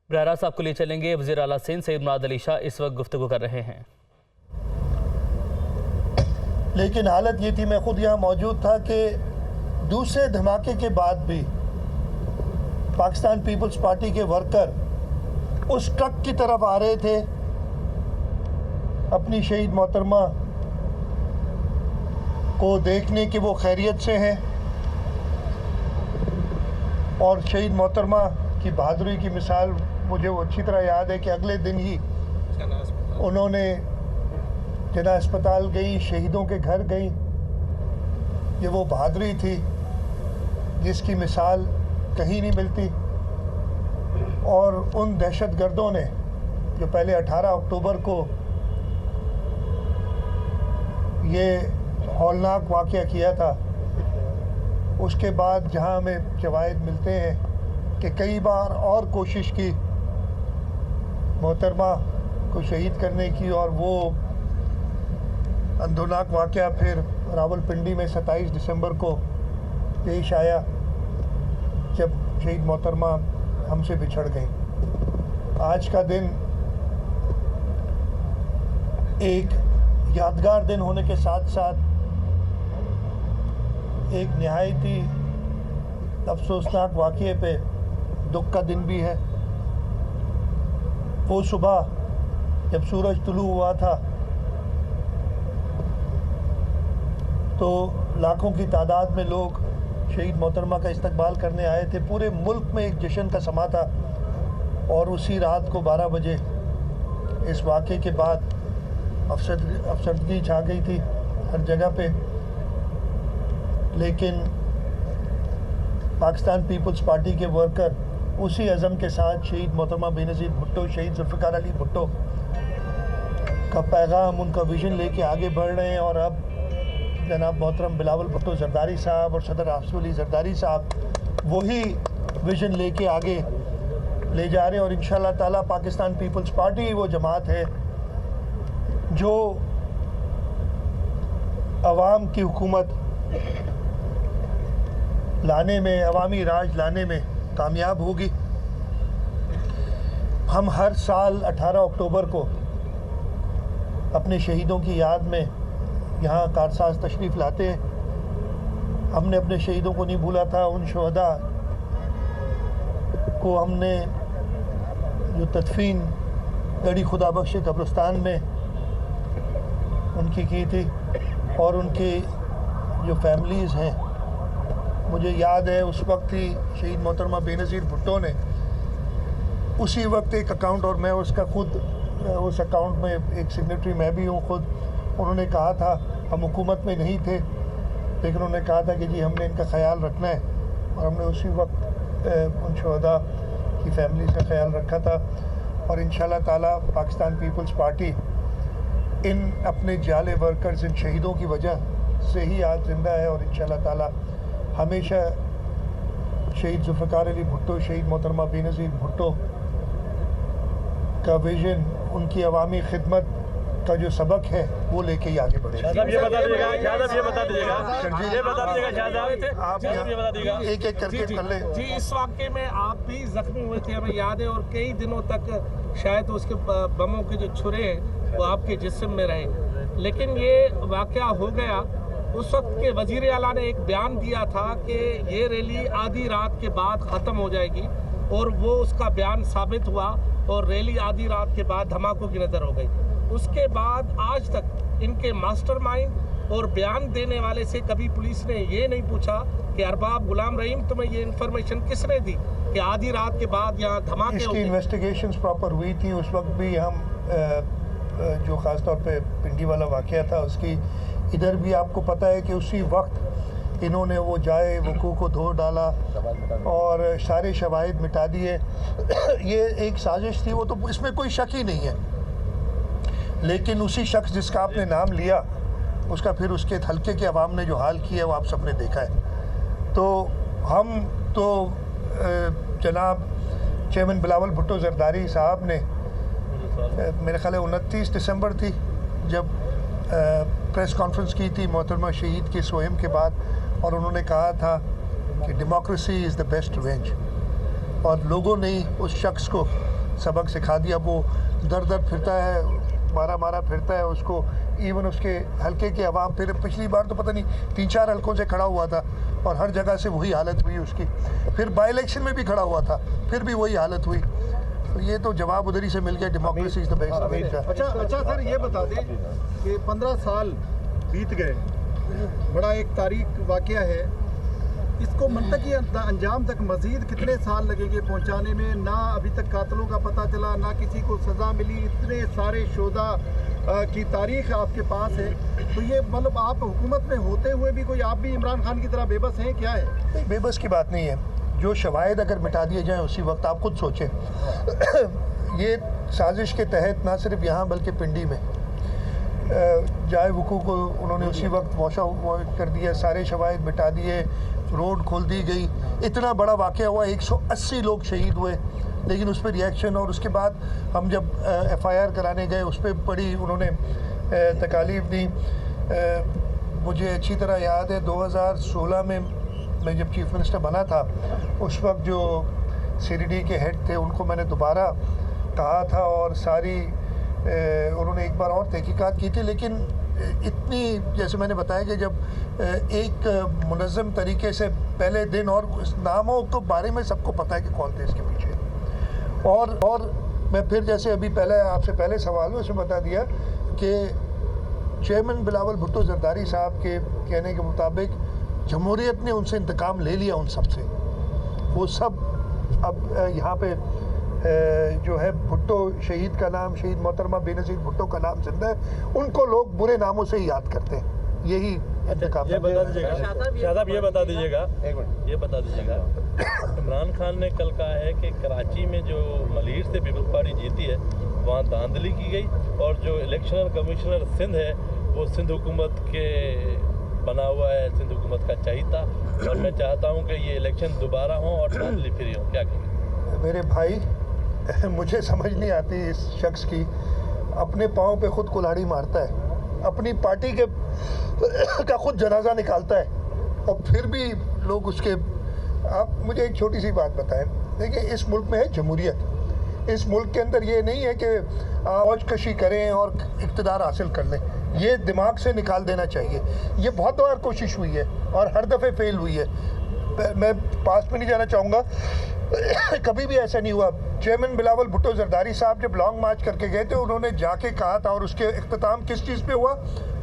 बराह रास्त आपको ले चलेंगे। वज़ीर आला सिंध सैयद मुराद अली शाह इस वक्त गुफ्तगू कर रहे हैं। लेकिन हालत ये थी, मैं खुद यहाँ मौजूद था, कि दूसरे धमाके के बाद भी पाकिस्तान पीपल्स पार्टी के वर्कर उस ट्रक की तरफ आ रहे थे अपनी शहीद मोहतरमा को देखने कि वो खैरियत से हैं, और शहीद मोहतरमा की बहादुरी की मिसाल मुझे वो अच्छी तरह याद है कि अगले दिन ही उन्होंने जना अस्पताल गई, शहीदों के घर गई। ये वो बहादुरी थी जिसकी मिसाल कहीं नहीं मिलती। और उन दहशतगर्दों ने जो पहले 18 अक्टूबर को ये हौलनाक वाक़या किया था, उसके बाद जहां हमें शवाहिद मिलते हैं कि कई बार और कोशिश की मोहतरमा को शहीद करने की, और वो अंधोनाक वाक़या फिर रावलपिंडी में 27 दिसंबर को पेश आया जब शहीद मोहतरमा हमसे बिछड़ गई। आज का दिन एक यादगार दिन होने के साथ साथ एक निहायती अफसोसनाक वाक़ये पे दुख का दिन भी है। वो सुबह जब सूरज तुलू हुआ था तो लाखों की तादाद में लोग शहीद मोहतरमा का इस्तकबाल करने आए थे। पूरे मुल्क में एक जश्न का समा था। और उसी रात को 12 बजे इस वाक़े के बाद अफसरदगी छा गई थी हर जगह पे। लेकिन पाकिस्तान पीपल्स पार्टी के वर्कर उसी अज़म के साथ शहीद मोहतरमा बेनज़ीर भुट्टो, शहीद ज़ुल्फ़िकार अली भुट्टो का पैगाम, उनका विज़न लेके आगे बढ़ रहे हैं। और अब जनाब मोहतरम बिलावल भुट्टो ज़रदारी साहब और सदर आसिफ अली ज़रदारी साहब वही विज़न लेके आगे ले जा रहे हैं। और इंशाअल्लाह ताला पाकिस्तान पीपल्स पार्टी वो जमात है जो अवाम की हुकूमत लाने में, अवामी राज लाने में कामयाब होगी। हम हर साल 18 अक्टूबर को अपने शहीदों की याद में यहाँ कारसाज तशरीफ़ लाते हैं। हमने अपने शहीदों को नहीं भूला था। उन शहदा को हमने जो तदफीन गढ़ी खुदा बख्श कब्रिस्तान में उनकी की थी, और उनकी जो फैमिलीज़ हैं, मुझे याद है उस वक्त ही शहीद मोहतरमा बेनज़ीर भुट्टो ने उसी वक्त एक अकाउंट, और मैं उसका खुद उस अकाउंट में एक सिग्नेटरी मैं भी हूँ खुद, उन्होंने कहा था, हम हुकूमत में नहीं थे लेकिन उन्होंने कहा था कि जी हमने इनका ख्याल रखना है। और हमने उसी वक्त उन शहदा की फैमिली का ख्याल रखा था। और इंशाअल्लाह ताला पाकिस्तान पीपल्स पार्टी इन अपने जाले वर्कर्स, इन शहीदों की वजह से ही आज ज़िंदा है। और इंशाअल्लाह ताला हमेशा शहीद ज़ुल्फ़िकार अली भुट्टो, शहीद मोहतरमा बेनज़ीर भुट्टो का विज़न, उनकी अवामी खिदमत का जो सबक है वो लेके ही आगे बढ़े। एक एक करके कर ले। जी, इस वाक़े में आप भी जख्मी हुए थे, हमें याद है, और कई दिनों तक शायद उसके बमों के जो छुरे हैं वो आपके जिस्म में रहे। लेकिन ये वाक़या हो गया, उस वक्त के वज़ीर आला ने एक बयान दिया था कि ये रैली आधी रात के बाद ख़त्म हो जाएगी, और वो उसका बयान साबित हुआ और रैली आधी रात के बाद धमाकों की नज़र हो गई। उसके बाद आज तक इनके मास्टरमाइंड और बयान देने वाले से कभी पुलिस ने ये नहीं पूछा कि अरबाब गुलाम रहीम तुम्हें ये इन्फॉर्मेशन किसने दी कि आधी रात के बाद यहाँ धमाके इसकी इन्वेस्टिगेशंस प्रॉपर हुई थी। उस वक्त भी हम जो ख़ास तौर पे पिंडी वाला वाक़या था उसकी, इधर भी आपको पता है कि उसी वक्त इन्होंने वो जाए वकू को धो डाला और सारे शवाहिद मिटा दिए। ये एक साजिश थी, वो तो इसमें कोई शक ही नहीं है। लेकिन उसी शख्स जिसका आपने नाम लिया, उसका फिर उसके हल्के के अवाम ने जो हाल किया वो आप सबने देखा है। तो हम तो जनाब चेयरमैन बिलावल भुट्टो ज़रदारी साहब ने, मेरे ख्याल 29 दिसंबर थी जब प्रेस कॉन्फ्रेंस की थी मोहतरमा शहीद के सोहम के बाद, और उन्होंने कहा था कि democracy is the best revenge. और लोगों ने ही उस शख्स को सबक सिखा दिया। वो दर दर फिरता है, मारा मारा फिरता है, उसको इवन उसके हल्के के अवाम, फिर पिछली बार तो पता नहीं 3-4 हल्कों से खड़ा हुआ था और हर जगह से वही हालत हुई उसकी। फिर बाई इलेक्शन में भी खड़ा हुआ था, फिर भी वही हालत हुई। तो ये तो जवाब उधर ही से मिल गया, democracy is the best America. अच्छा सर, ये बता दें कि 15 साल बीत गए, बड़ा एक तारीख वाकया है, इसको मंतकी अंजाम तक मजीद कितने साल लगेंगे पहुंचाने में? ना अभी तक कातलों का पता चला, ना किसी को सज़ा मिली, इतने सारे शोधा की तारीख आपके पास है। तो ये मतलब आप हुकूमत में होते हुए भी कोई, आप भी इमरान खान की तरह बेबस हैं, क्या है? नहीं, बेबस की बात नहीं है। जो शवाहिद अगर मिटा दिए जाएँ उसी वक्त, आप खुद सोचें ये साजिश के तहत ना सिर्फ यहाँ बल्कि पिंडी में जाए वकू को उन्होंने उसी वक्त वॉश आउट कर दिया, सारे शवाहिद मिटा दिए, रोड खोल दी गई। इतना बड़ा वाक़या हुआ, 180 लोग शहीद हुए, लेकिन उस पर रिएक्शन। और उसके बाद हम जब FIR कराने गए उस पर बड़ी उन्होंने तकालीफ दी। मुझे अच्छी तरह याद है 2016 में मैं जब चीफ मिनिस्टर बना था, उस वक्त जो CRD के हेड थे उनको मैंने दोबारा कहा था और सारी उन्होंने एक बार और तहकीकात की थी। लेकिन इतनी, जैसे मैंने बताया कि जब एक मुनज़्ज़म तरीके से पहले दिन, और नामों के बारे में सबको पता है कि कौन थे इसके पीछे। और मैं फिर जैसे अभी पहले आपसे पहले सवाल में उसमें बता दिया कि चेयरमैन बिलावल भुट्टो जरदारी साहब के कहने के मुताबिक जमहूरियत ने उनसे इंतकाम ले लिया, उन सब से। वो सब अब यहाँ पे जो है भुट्टो शहीद का नाम, शहीद मोहतरमा बेनज़ीर भुट्टो का नाम जिंदा है, उनको लोग बुरे नामों से ही याद करते हैं। यही इंतकाम। ये बता दीजिएगा शादाब, ये बता दीजिएगा, ये बता दीजिएगा, इमरान खान ने कल कहा है कि कराची में जो मलीर से पीपल्स पार्टी जीती है वहाँ धांधली की गई, और जो इलेक्शन कमिश्नर सिंध है वो सिंध हुकूमत के बना हुआ है, सिंध हुकूमत का चाहिए। और मैं चाहता हूँ कि ये इलेक्शन दोबारा हो और धांधली फ्री हो। क्या कहेंगे? मेरे भाई, मुझे समझ नहीं आती इस शख्स की, अपने पाँव पे खुद कुल्हाड़ी मारता है, अपनी पार्टी के का खुद जनाजा निकालता है, और फिर भी लोग उसके। आप मुझे एक छोटी सी बात बताएं, देखिए इस मुल्क में है जमहूरियत। इस मुल्क के अंदर ये नहीं है कि मौजकशी करें और इक़्तिदार हासिल कर लें, ये दिमाग से निकाल देना चाहिए। ये बहुत बार कोशिश हुई है और हर दफ़े फेल हुई है। मैं पास में नहीं जाना चाहूँगा, कभी भी ऐसा नहीं हुआ। चेयरमैन बिलावल भुट्टो जरदारी साहब जब लॉन्ग मार्च करके गए थे, उन्होंने जाके कहा था, और उसके इख्तिताम किस चीज़ पे हुआ?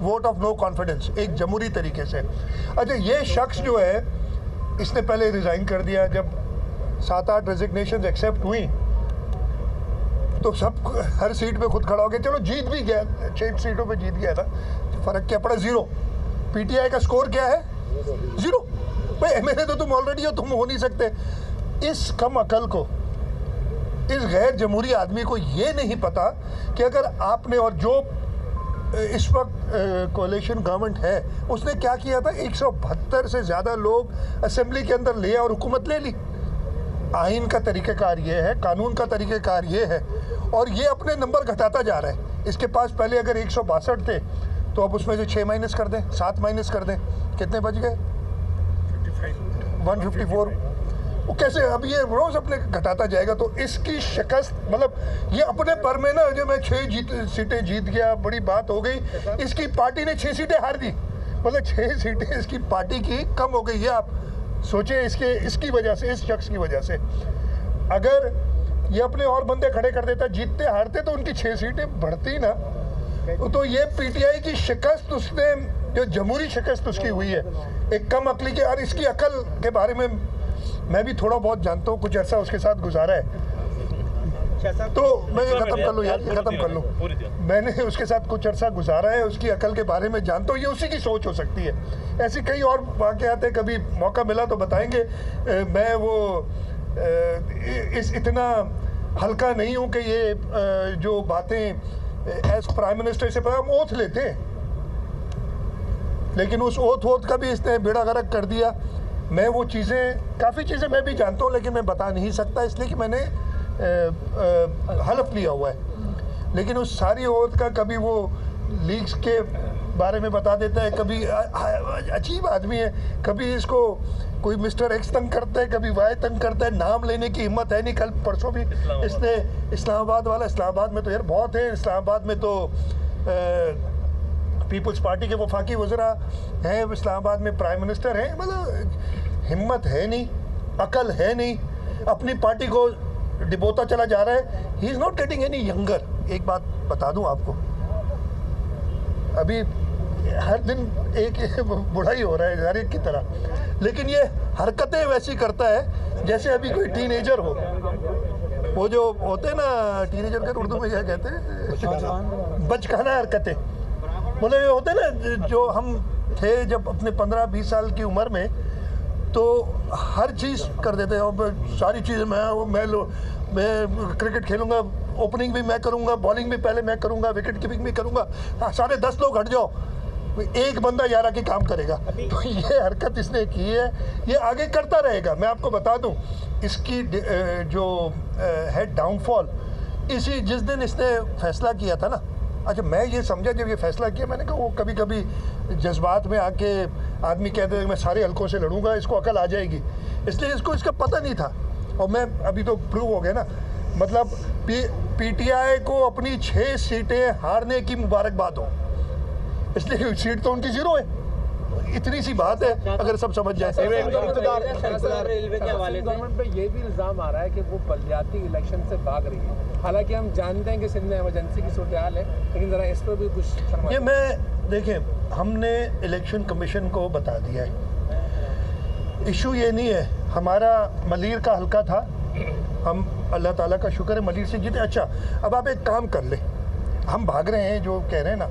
वोट ऑफ नो कॉन्फिडेंस, एक जमहूरी तरीके से। अच्छा, ये शख्स जो है इसने पहले रिज़ाइन कर दिया। जब 7-8 रेजिग्नेशन एक्सेप्ट हुई तो सब हर सीट पे खुद खड़ा हो गया। चलो जीत भी गया, 6 सीटों पे जीत गया था, फ़र्क क्या पड़ा? 0। PTI का स्कोर क्या है? 0। भाई मेरे तो तुम ऑलरेडी हो, तुम हो नहीं सकते। इस कम अकल को, इस गैर जमहूरी आदमी को ये नहीं पता कि अगर आपने, और जो इस वक्त कोalition गवर्नमेंट है, उसने क्या किया था? 172 से ज़्यादा लोग असेंबली के अंदर ले और हुकूमत ले ली। आइन का तरीक़ाकार ये है, कानून का तरीक़ाकार ये है, और ये अपने नंबर घटाता जा रहा है। इसके पास पहले अगर 162 थे तो अब उसमें से 6 माइनस कर दें, 7 माइनस कर दें, कितने बच गए? 154। वो कैसे? अब ये रोज़ अपने घटाता जाएगा। तो इसकी शिकस्त, मतलब ये अपने पर में ना, जो मैं 6 सीटें जीत गया, बड़ी बात हो गई। इसकी पार्टी ने 6 सीटें हार दी, मतलब 6 सीटें इसकी पार्टी की कम हो गई है। आप सोचें इसकी वजह से, इस शख्स की वजह से। अगर ये अपने और बंदे खड़े कर देता, जीतते हारते, तो उनकी 6 सीटें बढ़ती ना। तो ये PTI की शिकस्त, उसने जो जमहूरी शिकस्त उसकी हुई है, एक कम अकली के। और इसकी अकल के बारे में मैं भी थोड़ा बहुत जानता हूँ, कुछ अर्सा उसके साथ गुजारा है। तो मैं ये ख़त्म कर लूँ यार, ये ख़त्म कर लूँ। मैंने उसके साथ कुछ अर्सा गुजारा है, उसकी अकल के बारे में जानता हूँ। ये उसी की सोच हो सकती है। ऐसी कई और वाक़यात हैं, कभी मौका मिला तो बताएंगे। मैं वो इतना हल्का नहीं हूँ कि ये जो बातें एज प्राइम मिनिस्टर से हम ओथ लेते हैं, लेकिन उस ओथ का भी इसने बेड़ा गर्क कर दिया। मैं वो चीज़ें, काफ़ी चीज़ें मैं भी जानता हूँ, लेकिन मैं बता नहीं सकता, इसलिए कि मैंने हलफ लिया हुआ है। लेकिन उस सारी ओथ का कभी वो लीग्स के बारे में बता देता है, कभी अजीब आदमी है, कभी इसको कोई मिस्टर एक्स तंग करता है, कभी वाई तंग करता है, नाम लेने की हिम्मत है नहीं। कल परसों भी इसने इस्लामाबाद वाला, इस्लामाबाद में तो यार बहुत है, इस्लामाबाद में तो पीपल्स पार्टी के वफाकी वज़रा हैं, इस्लामाबाद में प्राइम मिनिस्टर हैं, मतलब हिम्मत है नहीं, अकल है नहीं, अपनी पार्टी को डिबोता चला जा रहा है। He is not getting any younger. एक बात बता दूं आपको, अभी हर दिन एक बुढ़ा ही हो रहा है हर एक की तरह, लेकिन ये हरकतें वैसी करता है जैसे अभी कोई टीनेजर हो। वो जो होते हैं ना टीनेजर के उर्दू में क्या कहते हैं, बचकाना हरकतें, बोले ये होते हैं ना जो हम थे जब अपने 15-20 साल की उम्र में, तो हर चीज़ कर देते हैं, और सारी चीज़ें मैं क्रिकेट खेलूंगा, ओपनिंग भी मैं करूंगा, बॉलिंग भी पहले मैं करूंगा, विकेट कीपिंग भी करूंगा, सारे 10 लोग हट जाओ, एक बंदा 11 के काम करेगा। तो ये हरकत इसने की है, ये आगे करता रहेगा। मैं आपको बता दूं, इसकी जो है डाउनफॉल इसी जिस दिन इसने फैसला किया था ना, अच्छा मैं ये समझा जब ये फैसला किया, मैंने कहा वो कभी कभी जज्बात में आके आदमी कहते हैं मैं सारे हलकों से लड़ूंगा, इसको अकल आ जाएगी, इसलिए इसको इसका पता नहीं था। और मैं अभी तो प्रूव हो गया ना, मतलब पीटीआई को अपनी 6 सीटें हारने की मुबारकबाद हो, इसलिए सीट तो उनकी 0 है। इतनी सी बात है, अगर सब समझ जाए। रेलवे के हवाले से गवर्नमेंट पे ये भी इल्जाम आ रहा है कि वो बलदियाती इलेक्शन से भाग रही है, हालांकि हम जानते हैं कि सिंध में इमरजेंसी की सूरत हाल है, लेकिन जरा इस पर भी कुछ ये मैं देखें, हमने इलेक्शन कमीशन को बता दिया है, इशू ये नहीं है। हमारा मलीर का हल्का था, हम अल्लाह ताला का शुक्र है मलीर से जीते। अच्छा अब आप एक काम कर ले, हम भाग रहे हैं जो कह रहे हैं ना,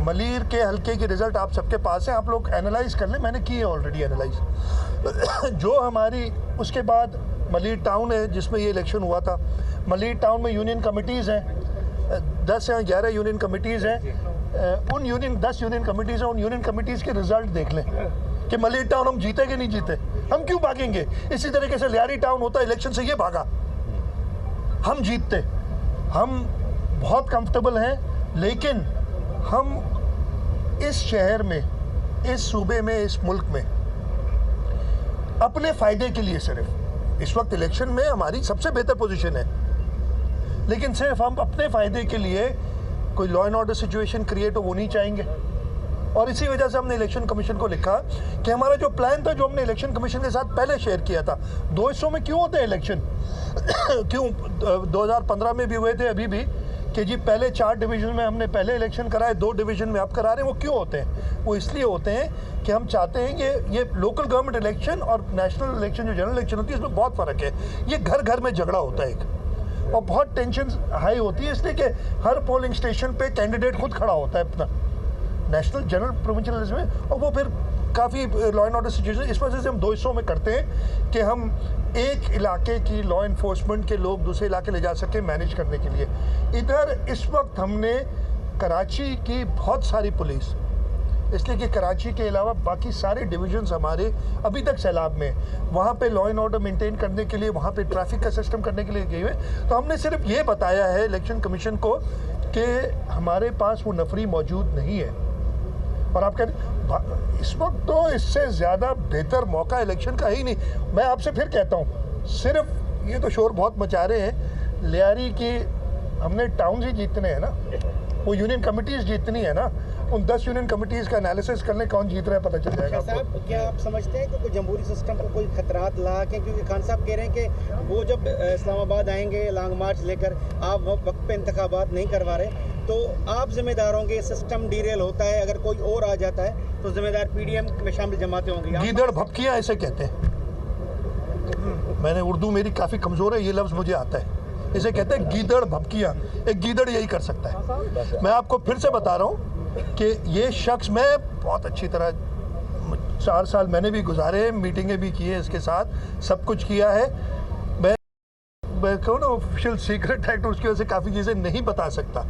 मलीर के हल्के की रिज़ल्ट आप सबके पास है, आप लोग एनालाइज कर लें, मैंने की है ऑलरेडी एनालाइज। जो हमारी उसके बाद मलीर टाउन है जिसमें ये इलेक्शन हुआ था, मलीर टाउन में यूनियन कमिटीज़ हैं, 10 या 11 यूनियन कमिटीज़ हैं, उन 10 यूनियन कमिटीज़ हैं, उन यूनियन कमिटीज़ के रिज़ल्ट देख लें कि मलीर टाउन हम जीते कि नहीं जीते। हम क्यों भागेंगे? इसी तरीके से लियारी टाउन होता इलेक्शन से, ये भागा, हम जीतते। हम बहुत कंफर्टेबल हैं, लेकिन हम इस शहर में, इस सूबे में, इस मुल्क में अपने फ़ायदे के लिए सिर्फ इस वक्त इलेक्शन में हमारी सबसे बेहतर पोजीशन है, लेकिन सिर्फ हम अपने फ़ायदे के लिए कोई law and order situation create हो वो नहीं चाहेंगे। और इसी वजह से हमने इलेक्शन कमीशन को लिखा कि हमारा जो प्लान था, जो हमने इलेक्शन कमीशन के साथ पहले शेयर किया था, 2 हिस्सों में क्यों होते हैं इलेक्शन क्यों 2015 में भी हुए थे, अभी भी, कि जी पहले 4 डिवीज़न में हमने पहले इलेक्शन कराए, 2 डिवीज़न में आप करा रहे हैं। वो क्यों होते हैं? वो इसलिए होते हैं कि हम चाहते हैं कि ये लोकल गवर्नमेंट इलेक्शन और नेशनल इलेक्शन जो जनरल इलेक्शन होती है इसमें बहुत फ़र्क है। ये घर घर में झगड़ा होता है एक, और बहुत टेंशन हाई होती है, इसलिए कि हर पोलिंग स्टेशन पे कैंडिडेट खुद खड़ा होता है अपना नेशनल जनरल प्रोविंशियल में, और वो फिर काफ़ी लॉ एंड ऑर्डर सिचुएशन। इस वजह से हम 2 हिस्सों में करते हैं कि हम एक इलाके की लॉ इन्फोर्समेंट के लोग दूसरे इलाके ले जा सकें मैनेज करने के लिए। इधर इस वक्त हमने कराची की बहुत सारी पुलिस, इसलिए कि कराची के अलावा बाकी सारे डिवीजन्स हमारे अभी तक सैलाब में, वहाँ पे लॉ एंड ऑर्डर मेंटेन करने के लिए, वहाँ पे ट्रैफिक का सिस्टम करने के लिए गए हुए। तो हमने सिर्फ ये बताया है इलेक्शन कमीशन को कि हमारे पास वो नफरी मौजूद नहीं है। और आप कहते इस वक्त तो इससे ज़्यादा बेहतर मौका इलेक्शन का ही नहीं। मैं आपसे फिर कहता हूँ, सिर्फ ये तो शोर बहुत मचा रहे हैं, लियारी की हमने टाउन ही जीतने हैं ना, वो यूनियन कमिटीज़ जीतनी है ना, उन 10 यूनियन कमिटीज़ का एनालिसिस करने कौन जीत रहा है पता चल जाएगा आपको। क्या आप समझते हैं कि कोई जमहूरी सिस्टम को कोई खतरात ला के, क्योंकि खान साहब कह रहे हैं कि वो जब इस्लामाबाद आएंगे लॉन्ग मार्च लेकर, आप वक्त पे इंतखाबात नहीं करवा रहे, तो आप जिम्मेदार होंगे। सिस्टम डीरेल होता है, अगर कोई और आ जाता है तो जिम्मेदार पीडीएम में शामिल जमातें होंगी। गीदड़ भपकियाँ ऐसे कहते हैं, मैंने उर्दू मेरी काफ़ी कमज़ोर है, ये लफ्ज़ मुझे आता है, इसे कहते हैं गीदड़ भपकियाँ। एक गीदड़ यही कर सकता है। मैं आपको फिर से बता रहा हूँ कि ये शख्स, मैं बहुत अच्छी तरह 4 साल मैंने भी गुजारे, मीटिंगें भी की है इसके साथ, सब कुछ किया है। मैं कहूँ ना ऑफिशियल सीक्रेट एक्ट, उसकी वजह से काफ़ी चीज़ें नहीं बता सकता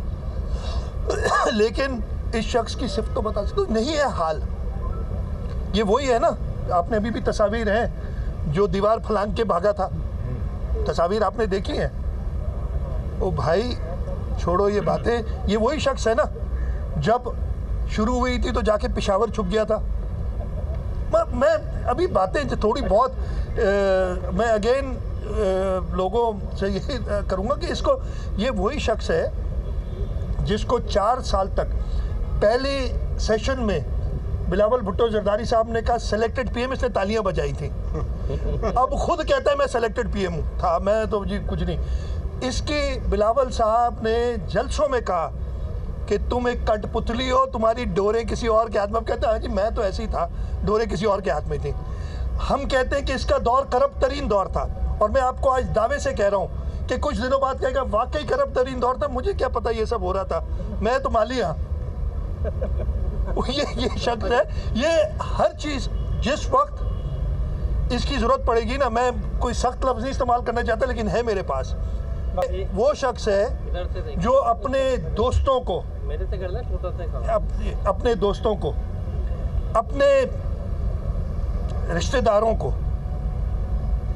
लेकिन इस शख्स की सिर्फ तो बता सकता नहीं है हाल। ये वही है ना, आपने अभी भी तस्वीर हैं जो दीवार फलांग के भागा था, तस्वीर आपने देखी है। ओ भाई छोड़ो ये बातें, ये वही शख्स है ना जब शुरू हुई थी तो जाके पेशावर छुप गया था। मैं अभी बातें जो थोड़ी बहुत मैं अगेन लोगों से ये करूँगा कि इसको, ये वही शख्स है जिसको 4 साल तक पहले सेशन में बिलावल भुट्टो जरदारी साहब ने कहा सिलेक्टेड पीएम, इसने तालियां बजाई थी। अब खुद कहता है मैं सिलेक्टेड पीएम था, मैं तो जी कुछ नहीं। इसके बिलावल साहब ने जलसों में कहा कि तुम एक कठपुतली हो, तुम्हारी डोरे किसी और के हाथ में। अब कहता है हाँ जी मैं तो ऐसे ही था, डोरे किसी और के हाथ में थी। हम कहते हैं कि इसका दौर करप्ट तरीन दौर था, और मैं आपको आज दावे से कह रहा हूँ कि कुछ दिनों बाद कहेगा वाकई करप्ट तरीन दौर था, मुझे क्या पता ये सब हो रहा था, मैं तो माली हाँ। ये शख्स है, ये हर चीज़ जिस वक्त इसकी ज़रूरत पड़ेगी ना, मैं कोई सख्त लफ्ज़ नहीं इस्तेमाल करना चाहता लेकिन है मेरे पास, वो शख्स है जो अपने दोस्तों को, अपने दोस्तों को, अपने रिश्तेदारों को,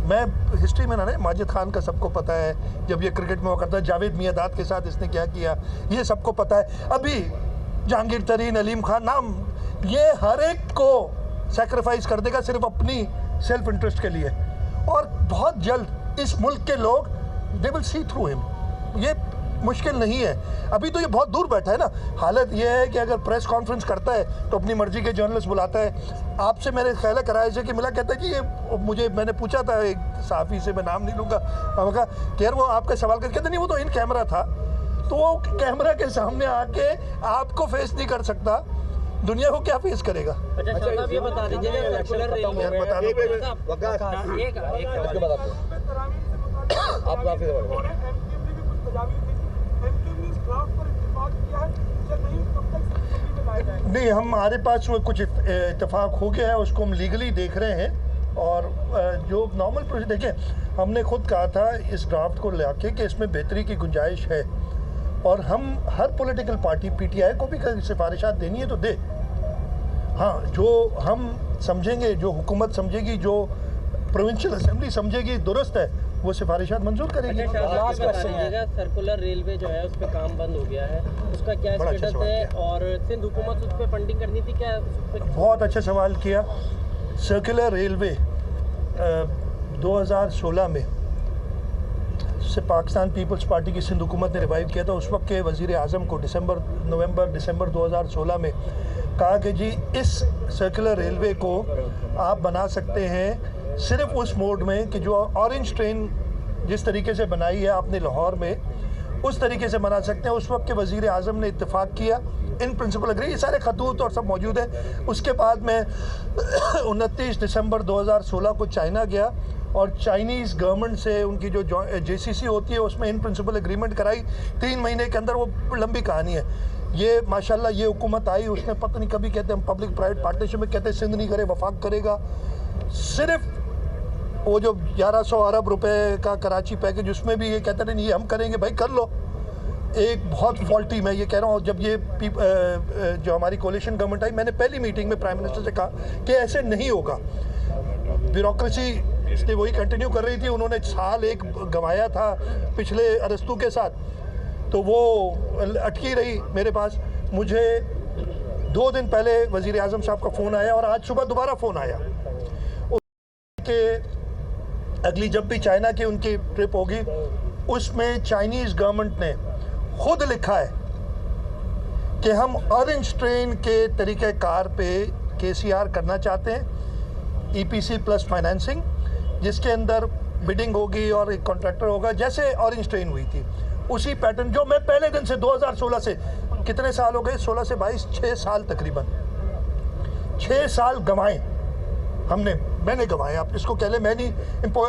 मैं हिस्ट्री में ना माजिद खान का सबको पता है, जब ये क्रिकेट में वो करता है, जावेद मियादाद के साथ इसने क्या किया ये सबको पता है। अभी जहांगीर तरीन, अलीम खान, नाम, ये हर एक को सैक्रिफाइस कर देगा सिर्फ अपनी सेल्फ इंटरेस्ट के लिए, और बहुत जल्द इस मुल्क के लोग they will see through him. ये मुश्किल नहीं है, अभी तो ये बहुत दूर बैठा है ना। हालत ये है कि अगर प्रेस कॉन्फ्रेंस करता है तो अपनी मर्जी के जर्नलिस्ट बुलाता है। आपसे मेरे ख्याल है कराए से कि मिला, कहता है जी ये मुझे, मैंने पूछा था एक सहाफ़ी से, मैं नाम नहीं लूँगा, मैंने कहा कि यार वो आपका सवाल करके, कहते नहीं वो तो इन कैमरा था, तो वो कैमरा के सामने आके आपको फेस नहीं कर सकता, दुनिया को क्या फेस करेगा। अच्छा ये बता दीजिए सर्कुलर रेलवे में बता नहीं, हमारे पास वो कुछ इत्तेफाक हो गया है, उसको हम लीगली देख रहे हैं, और जो नॉर्मल प्रोसेस, देखें हमने खुद कहा था इस ड्राफ्ट को लेके कि इसमें बेहतरी की गुंजाइश है, और हम हर पॉलिटिकल पार्टी पीटीआई को भी सिफारिशात देनी है तो दे। हाँ, जो हम समझेंगे, जो हुकूमत समझेगी, जो प्रोविंशियल असेंबली समझेगी दुरुस्त है, वो सिफारिशात मंजूर करेगी। सर्कुलर रेलवे जो है उस पर काम बंद हो गया है, उसका क्या स्टेटस है, और सिंध हुकूमत उस पर फंडिंग करनी थी क्या? बहुत अच्छा सवाल किया। सर्कुलर रेलवे 2016 में से पाकिस्तान पीपल्स पार्टी की सिंध हुकूमत ने रिवाइव किया था। उस वक्त के वज़ीर आज़म को दिसंबर 2016 में कहा कि जी इस सर्कुलर रेलवे को आप बना सकते हैं सिर्फ उस मोड में कि जो ऑरेंज ट्रेन जिस तरीके से बनाई है आपने लाहौर में, उस तरीके से बना सकते हैं। उस वक्त के वज़ीर आज़म ने इत्तेफाक किया, इन प्रिंसिपल अग्री, ये सारे खतूत और सब मौजूद है। उसके बाद में 29 दिसंबर 2016 को चाइना गया और चाइनीज़ गवर्नमेंट से उनकी जो JCC होती है उसमें इन प्रिंसिपल एग्रीमेंट कराई 3 महीने के अंदर। वो लंबी कहानी है। ये माशाल्लाह ये हुकूमत आई, उसने पता नहीं कभी कहते हम पब्लिक प्राइवेट पार्टनरशिप में, कहते सिंध नहीं करे वफाक करेगा। सिर्फ वो जो 1100 अरब रुपए का कराची पैकेज, उसमें भी ये कहते नहीं ये हम करेंगे, भाई कर लो। एक बहुत फॉल्टी, मैं ये कह रहा हूँ, जब ये जो हमारी कोलिशन गवर्नमेंट आई, मैंने पहली मीटिंग में प्राइम मिनिस्टर से कहा कि ऐसे नहीं होगा। ब्यूरोक्रेसी इसलिए वही कंटिन्यू कर रही थी, उन्होंने साल एक गंवाया था पिछले अरस्तु के साथ, तो वो अटकी रही मेरे पास। मुझे 2 दिन पहले वज़ीर आज़म साहब का फ़ोन आया और आज सुबह दोबारा फ़ोन आया कि अगली जब भी चाइना की उनकी ट्रिप होगी, उसमें चाइनीज़ गवर्नमेंट ने खुद लिखा है कि हम ऑरेंज ट्रेन के तरीक़ेकार पे KCR करना चाहते हैं, EPC प्लस फाइनेंसिंग, जिसके अंदर बिडिंग होगी और एक कॉन्ट्रैक्टर होगा, जैसे ऑरेंज ट्रेन हुई थी उसी पैटर्न। जो मैं पहले दिन से 2016 से, कितने साल हो गए, 16 से 22, 6 साल तकरीबन, 6 साल गंवाए हमने, मैंने गंवाए। आप इसको कह ले, मैं नहीं,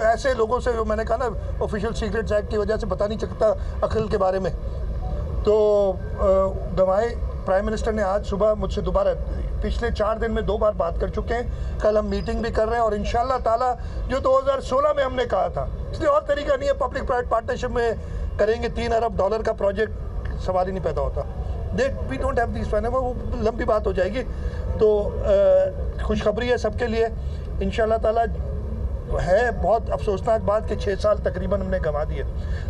ऐसे लोगों से जो मैंने कहा ना ऑफिशियल सीक्रेट्स एक्ट की वजह से पता नहीं चलता अकल के बारे में, तो गंवाए। प्राइम मिनिस्टर ने आज सुबह मुझसे दोबारा, पिछले 4 दिन में 2 बार बात कर चुके हैं, कल हम मीटिंग भी कर रहे हैं, और इंशाल्लाह ताला जो 2016 में हमने कहा था, इसलिए और तरीका नहीं है, पब्लिक प्राइवेट पार्टनरशिप में करेंगे, $3 अरब का प्रोजेक्ट, सवाल ही नहीं पैदा होता। We don't have this finance, वो लंबी बात हो जाएगी। तो खुशखबरी है सबके लिए इंशाल्लाह ताला। है बहुत अफसोसनाक बात कि 6 साल तकरीबन हमने गंवा दिए,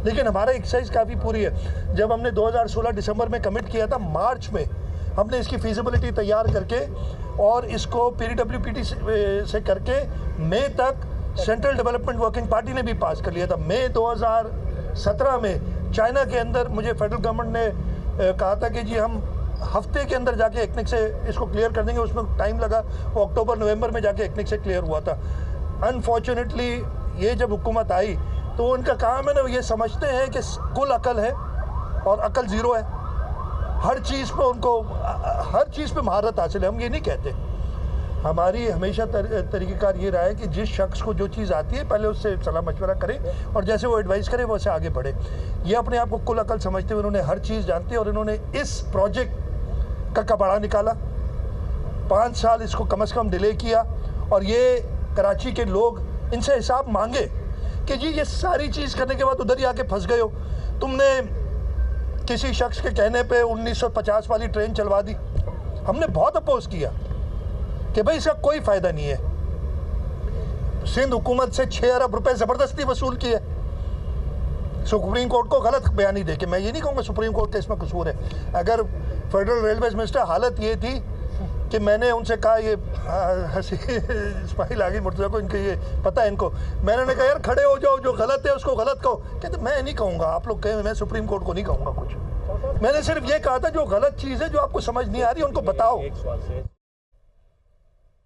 लेकिन हमारा एक्सरसाइज काफ़ी पूरी है। जब हमने 2016 दिसंबर में कमिट किया था, मार्च में हमने इसकी फीजिबिलिटी तैयार करके और इसको PWPT से करके मई तक सेंट्रल डेवलपमेंट वर्किंग पार्टी ने भी पास कर लिया था। मई 2017 में चाइना के अंदर मुझे फेडरल गवर्नमेंट ने कहा था कि जी हम हफ्ते के अंदर जाके एक्निक से इसको क्लियर कर देंगे, उसमें टाइम लगा, वो अक्टूबर नवंबर में जाके एक्निक से क्लियर हुआ था। अनफॉर्चुनेटली ये जब हुकूमत आई तो उनका काम है ना, ये समझते हैं कि कुल अकल है और अकल ज़ीरो है, हर चीज़ पे उनको हर चीज़ पे महारत हासिल है। हम ये नहीं कहते, हमारी हमेशा तरीक़ेकार ये रहा है कि जिस शख्स को जो चीज़ आती है पहले उससे सलाह मशवरा करें और जैसे वो एडवाइस करे वैसे आगे बढ़े। ये अपने आप को कुल अकल समझते हुए उन्होंने हर चीज़ जानती है और इन्होंने इस प्रोजेक्ट का कबाड़ा निकाला, 5 साल इसको कम से कम डिले किया और ये कराची के लोग इनसे हिसाब मांगे कि जी ये सारी चीज़ करने के बाद उधर ही आके फंस गए हो, तुमने किसी शख्स के कहने पे 1950 वाली ट्रेन चलवा दी। हमने बहुत अपोज किया कि भाई इसका कोई फ़ायदा नहीं है। सिंध हुकूमत से 6 अरब रुपए ज़बरदस्ती वसूल किए सुप्रीम कोर्ट को गलत बयानी दे के। मैं ये नहीं कहूँगा सुप्रीम कोर्ट का इसमें कसूर है। अगर फेडरल रेलवे मिनिस्टर, हालत ये थी कि मैंने उनसे कहा, ये हंसी स्माइल आ गई मुर्तज़ा को, इनके ये पता है इनको, मैंने कहा यार खड़े हो जाओ, जो गलत है उसको गलत कहो। कहते मैं नहीं कहूँगा, आप लोग कहें, मैं सुप्रीम कोर्ट को नहीं कहूँगा कुछ। मैंने सिर्फ ये कहा था जो गलत चीज़ है जो आपको समझ नहीं आ रही उनको बताओ।